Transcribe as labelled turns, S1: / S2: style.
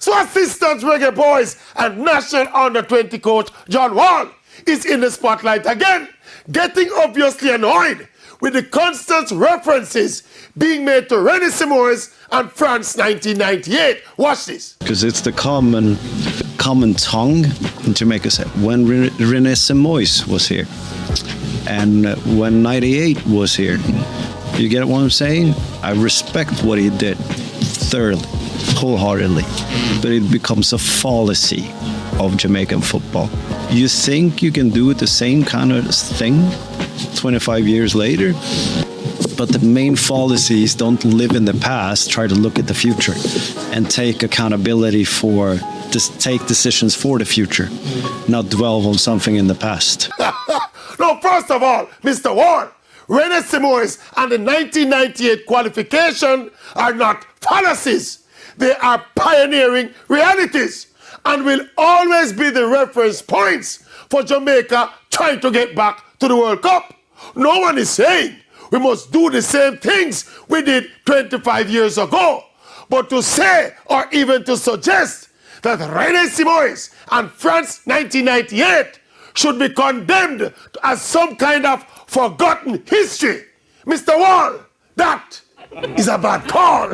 S1: So assistant reggae boys and national under-20 coach John Wall is in the spotlight again, getting obviously annoyed with the constant references being made to René Simoes and France 1998. Watch this.
S2: Because it's the common tongue in Jamaica. When René Simoes was here and when 98 was here, you get what I'm saying? I respect what he did thoroughly, wholeheartedly, but it becomes a fallacy of Jamaican football. You think you can do the same kind of thing 25 years later, but the main fallacy is don't live in the past, try to look at the future and take accountability for, take decisions for the future, not dwell on something in the past.
S1: No, first of all, Mr. Wall, René Simoes and the 1998 qualification are not fallacies. They are pioneering realities and will always be the reference points for Jamaica trying to get back to the World Cup. No one is saying we must do the same things we did 25 years ago. But to say or even to suggest that René Simoes and France 1998 should be condemned as some kind of forgotten history, Mr. Wall, that is a bad call.